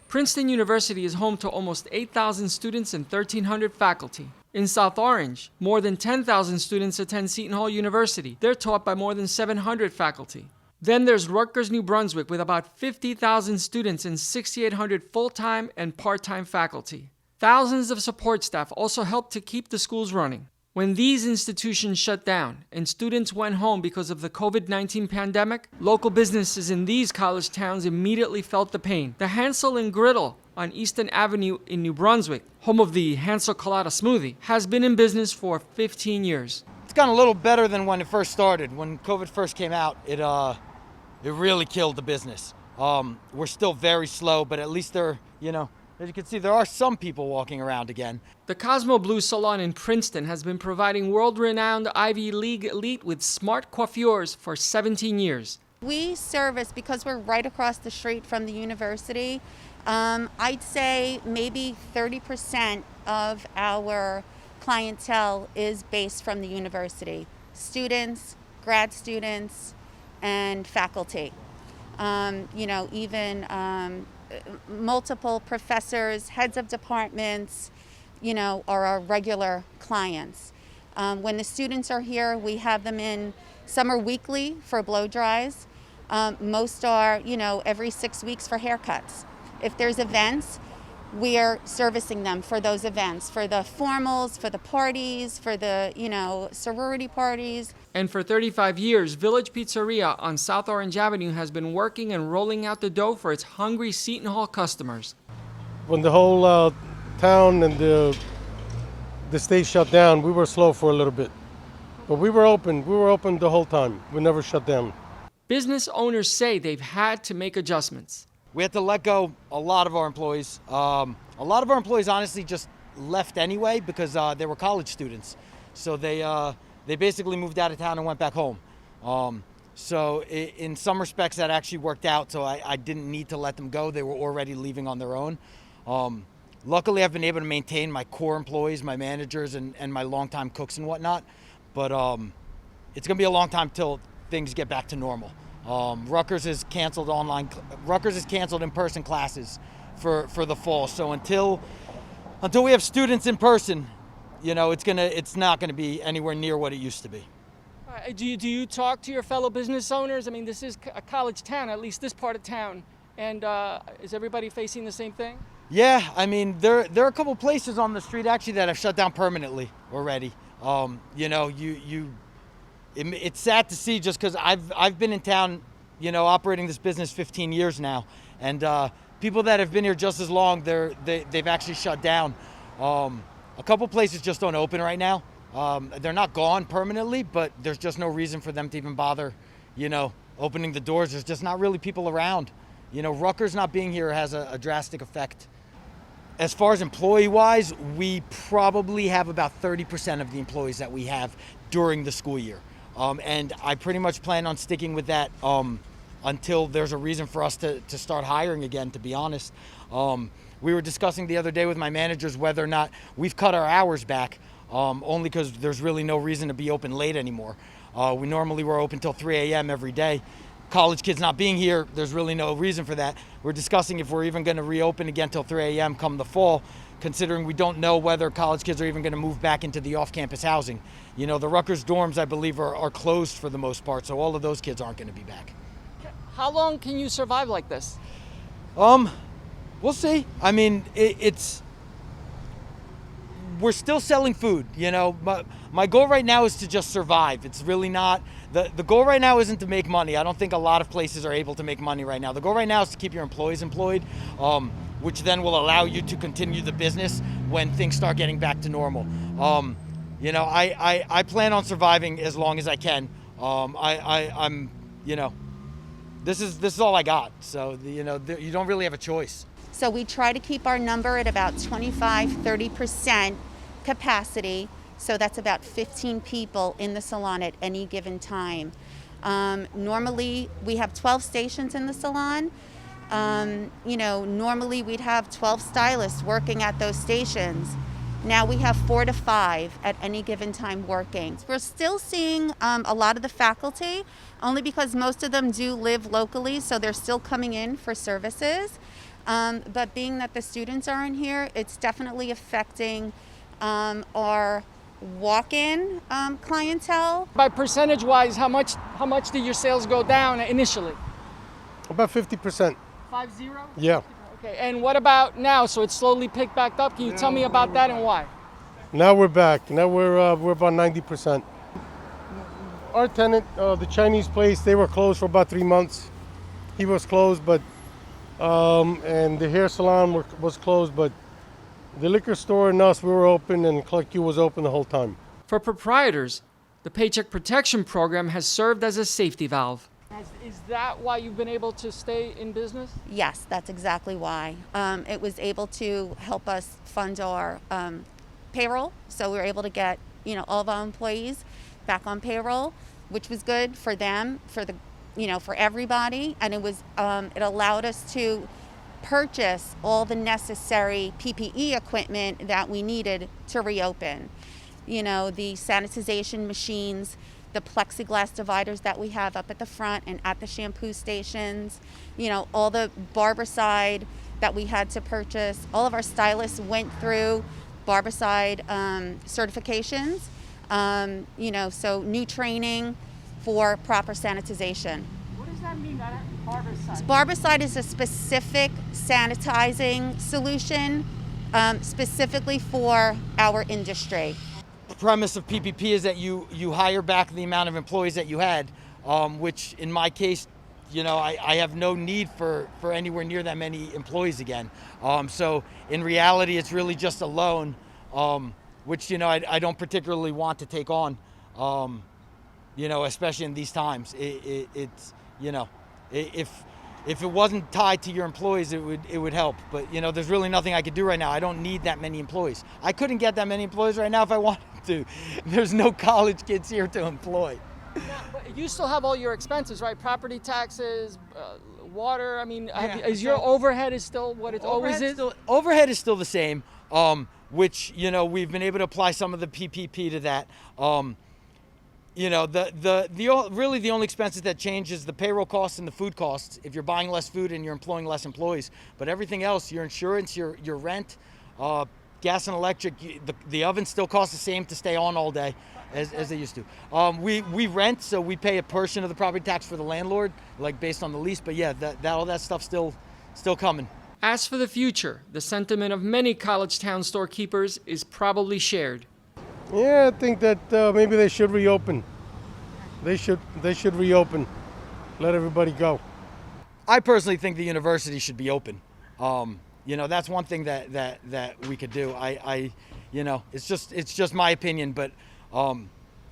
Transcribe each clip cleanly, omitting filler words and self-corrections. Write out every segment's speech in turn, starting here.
Princeton University is home to almost 8,000 students and 1,300 faculty. In South Orange, more than 10,000 students attend Seton Hall University. They're taught by more than 700 faculty. Then there's Rutgers, New Brunswick, with about 50,000 students and 6,800 full-time and part-time faculty. Thousands of support staff also help to keep the schools running. When these institutions shut down and students went home because of the COVID-19 pandemic, local businesses in these college towns immediately felt the pain. The Hansel and Griddle on Easton Avenue in New Brunswick, home of the Hansel Colada smoothie, has been in business for 15 years. It's gotten a little better than when it first started. When COVID first came out, it really killed the business. We're still very slow, but at least as you can see, there are some people walking around again. The Cosmo Blue Salon in Princeton has been providing world-renowned Ivy League elite with smart coiffures for 17 years. We service, because we're right across the street from the university, I'd say maybe 30% of our clientele is based from the university. Students, grad students, and faculty. Even multiple professors, heads of departments, are our regular clients. When the students are here, we have them in. Some are weekly for blow dries. Most are, every 6 weeks for haircuts. If there's events, we are servicing them for those events, for the formals, for the parties, for the, sorority parties. And for 35 years, Village Pizzeria on South Orange Avenue has been working and rolling out the dough for its hungry Seton Hall customers. When the whole town and the state shut down, we were slow for a little bit. But we were open. We were open the whole time. We never shut down. Business owners say they've had to make adjustments. We had to let go a lot of our employees. A lot of our employees honestly just left anyway because they were college students. So they basically moved out of town and went back home. So in some respects that actually worked out, so I didn't need to let them go. They were already leaving on their own. Luckily, I've been able to maintain my core employees, my managers, and my longtime cooks and whatnot. But it's going to be a long time till things get back to normal. Rutgers has canceled in-person classes for the fall. So until we have students in person, it's not gonna be anywhere near what it used to be. Do you talk to your fellow business owners? I mean, this is a college town, at least this part of town, and is everybody facing the same thing? Yeah, I mean, there are a couple places on the street actually that have shut down permanently already. It's sad to see just because I've been in town, operating this business 15 years now, and people that have been here just as long, they've actually shut down. A couple places just don't open right now. They're not gone permanently, but there's just no reason for them to even bother, opening the doors. There's just not really people around. Rutgers not being here has a drastic effect. As far as employee-wise, we probably have about 30% of the employees that we have during the school year. And I pretty much plan on sticking with that until there's a reason for us to start hiring again, to be honest. We were discussing the other day with my managers whether or not we've cut our hours back, only because there's really no reason to be open late anymore. We normally were open till 3 a.m. every day. College kids not being here, there's really no reason for that. We're discussing if we're even going to reopen again till 3 a.m. come the fall, considering we don't know whether college kids are even going to move back into the off-campus housing. The Rutgers dorms, I believe, are closed for the most part, so all of those kids aren't going to be back. How long can you survive like this? We'll see. I mean, we're still selling food, My goal right now is to just survive. It's really not, the goal right now isn't to make money. I don't think a lot of places are able to make money right now. The goal right now is to keep your employees employed, which then will allow you to continue the business when things start getting back to normal. I plan on surviving as long as I can. This is all I got. So, you don't really have a choice. So we try to keep our number at about 25-30% capacity. So that's about 15 people in the salon at any given time. Normally we have 12 stations in the salon. Normally we'd have 12 stylists working at those stations. Now we have 4 to 5 at any given time working. We're still seeing a lot of the faculty, only because most of them do live locally, so they're still coming in for services. But being that the students aren't here, it's definitely affecting our walk-in clientele. By percentage-wise, how much did your sales go down initially? About 50%. 50? Yeah. Okay, and what about now? So it's slowly picked back up. Can you tell me about that and why? Now we're back. Now we're about 90%. Our tenant, the Chinese place, they were closed for about 3 months. He was closed, but and the hair salon was closed, but the liquor store and us, we were open, and Collect Q was open the whole time. For proprietors, the Paycheck Protection Program has served as a safety valve. Is that why you've been able to stay in business? Yes, that's exactly why. It was able to help us fund our payroll, so we were able to get all of our employees back on payroll, which was good for them, for everybody, and it allowed us to purchase all the necessary PPE equipment that we needed to reopen. The sanitization machines, the plexiglass dividers that we have up at the front and at the shampoo stations, all the Barbicide that we had to purchase. All of our stylists went through Barbicide certifications, so new training for proper sanitization. What does that mean, Barbicide? Barbicide is a specific sanitizing solution specifically for our industry. The premise of PPP is that you hire back the amount of employees that you had, which in my case, I have no need for anywhere near that many employees again. So in reality, it's really just a loan, which I don't particularly want to take on, especially in these times. It's if it wasn't tied to your employees, it would help. But there's really nothing I could do right now. I don't need that many employees. I couldn't get that many employees right now if I wanted to. There's no college kids here to employ. But you still have all your expenses, right? Property taxes, water. I mean, is your overhead is still what it always is? Overhead is still the same, which we've been able to apply some of the PPP to that. Really the only expenses that change is the payroll costs and the food costs if you're buying less food and you're employing less employees. But everything else, your insurance, your rent, gas and electric, the oven still costs the same to stay on all day as they used to. We rent, so we pay a portion of the property tax for the landlord, like based on the lease. But yeah, all that stuff's still coming. As for the future, the sentiment of many college town storekeepers is probably shared. Yeah, I think that maybe they should reopen. They should reopen. Let everybody go. I personally think the university should be open. That's one thing that we could do. It's just my opinion, but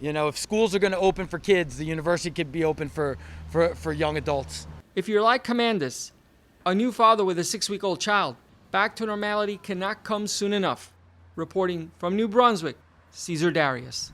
if schools are going to open for kids, the university could be open for young adults. If you're like Commandus, a new father with a 6-week-old child, back to normality cannot come soon enough. Reporting from New Brunswick, Cesar Darius.